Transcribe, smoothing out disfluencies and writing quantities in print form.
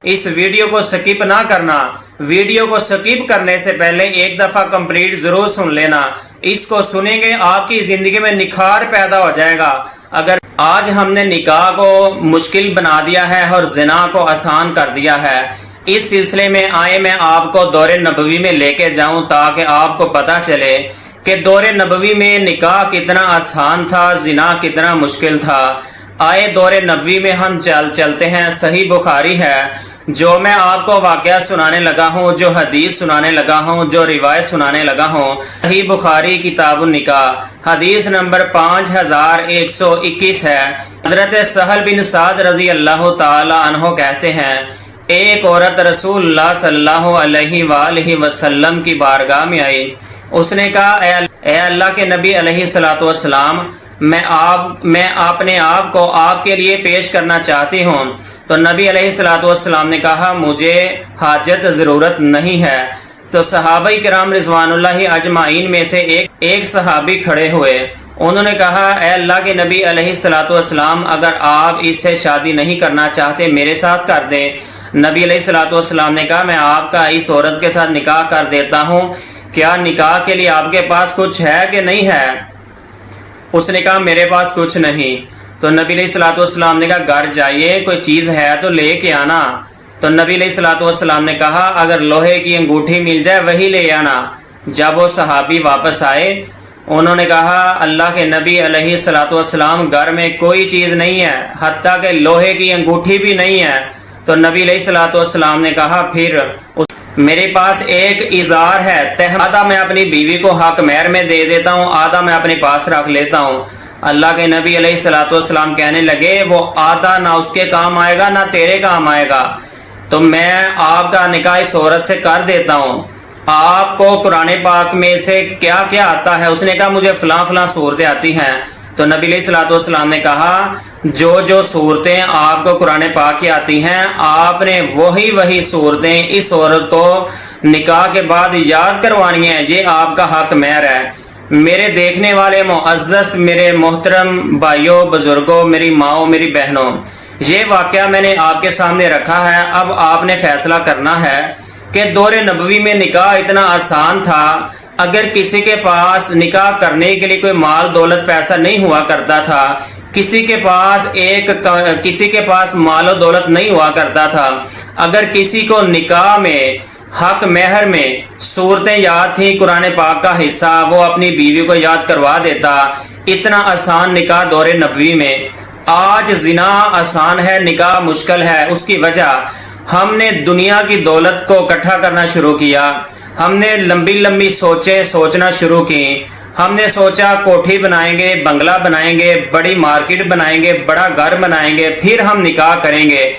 اس video کو skip نہ کرنا۔ ویڈیو کو سکپ کرنے سے پہلے ایک دفعہ کمپلیٹ ضرور سن لینا۔ اس کو سنیں گے آپ کی زندگی میں نکھار پیدا ہو جائے گا۔ اگر آج ہم نے نکاح کو مشکل بنا دیا ہے اور زنا کو آسان کر دیا ہے، اس سلسلے میں آئے میں آپ کو دور نبوی میں لے کے جاؤں تاکہ آپ کو پتا چلے کہ دور نبوی میں نکاح کتنا آسان تھا، زنا کتنا مشکل تھا۔ آئے دور نبوی میں ہم چلتے ہیں۔ صحیح بخاری ہے، جو میں آپ کو واقعہ سنانے لگا ہوں، جو حدیث سنانے لگا ہوں، جو روایت سنانے لگا ہوں، صحیح بخاری کتاب النکاح حدیث نمبر 5121 ہے۔ حضرت سہل بن سعد رضی اللہ تعالی عنہ کہتے ہیں، ایک عورت رسول اللہ صلی اللہ علیہ وآلہ وسلم کی بارگاہ میں آئی۔ اس نے کہا، اے اللہ کے نبی علیہ الصلوۃ والسلام، میں اپنے آپ کو آپ کے لیے پیش کرنا چاہتی ہوں۔ تو نبی علیہ الصلوۃ والسلام نے کہا، مجھے حاجت ضرورت نہیں ہے۔ تو صحابہ کرام رضوان اللہ اجمعین میں سے ایک صحابی کھڑے ہوئے۔ انہوں نے کہا، اے اللہ کے نبی علیہ الصلوۃ والسلام، اگر آپ اس سے شادی نہیں کرنا چاہتے میرے ساتھ کر دیں۔ نبی علیہ الصلوۃ والسلام نے کہا، میں آپ کا اس عورت کے ساتھ نکاح کر دیتا ہوں، کیا نکاح کے لیے آپ کے پاس کچھ ہے کہ نہیں ہے؟ اس نے کہا، میرے پاس کچھ نہیں۔ تو نبی علیہ الصلوۃ والسلام نے کہا، گھر جائیے، کوئی چیز ہے تو لے کے آنا۔ تو نبی علیہ الصلوۃ والسلام نے کہا، اگر لوہے کی انگوٹھی مل جائے وہی لے آنا۔ جب وہ صحابی واپس آئے، انہوں نے کہا، اللہ کے نبی علیہ الصلوۃ والسلام، گھر میں کوئی چیز نہیں ہے، حتیٰ کہ لوہے کی انگوٹھی بھی نہیں ہے۔ تو نبی علیہ الصلوۃ والسلام نے کہا، پھر میرے پاس ایک ازار ہے، آدھا میں اپنی بیوی کو حق مہر میں دے دیتا ہوں، آدھا میں اپنے پاس رکھ لیتا ہوں۔ اللہ کے نبی علیہ الصلوۃ والسلام کہنے لگے، وہ آدھا نہ اس کے کام آئے گا نہ تیرے کام آئے گا، تو میں آپ کا نکاح اس عورت سے کر دیتا ہوں۔ آپ کو قرآن پاک میں سے کیا کیا آتا ہے؟ اس نے کہا، مجھے فلاں فلاں صورتیں آتی ہیں۔ تو نبی علیہ الصلوۃ والسلام نے کہا، جو صورتیں آپ کو قرآن پاک کی آتی ہیں، آپ نے وہی صورتیں اس عورت کو نکاح کے بعد یاد کروانی ہیں، یہ آپ کا حق مہر ہے۔ میرے دیکھنے والے معزز، میرے محترم بھائیوں، بزرگوں، میری ماؤں، میری بہنوں، یہ واقعہ میں نے آپ کے سامنے رکھا ہے۔ اب آپ نے فیصلہ کرنا ہے کہ دور نبوی میں نکاح اتنا آسان تھا۔ اگر کسی کے پاس نکاح کرنے کے لیے کوئی مال دولت پیسہ نہیں ہوا کرتا تھا، کسی کے پاس مال و دولت نہیں ہوا کرتا تھا، اگر کسی کو نکاح میں حق مہر میں صورتیں یاد تھیں، قرآن پاک کا حصہ، وہ اپنی بیوی کو یاد کروا دیتا۔ اتنا آسان نکاح دور نبوی میں۔ آج زنا آسان ہے، نکاح مشکل ہے۔ اس کی وجہ ہم نے دنیا کی دولت کو اکٹھا کرنا شروع کیا، ہم نے لمبی سوچیں سوچنا شروع کی۔ ہم نے سوچا کوٹھی بنائیں گے، بنگلہ بنائیں گے، بڑی مارکیٹ بنائیں گے، بڑا گھر بنائیں گے، پھر ہم نکاح کریں گے۔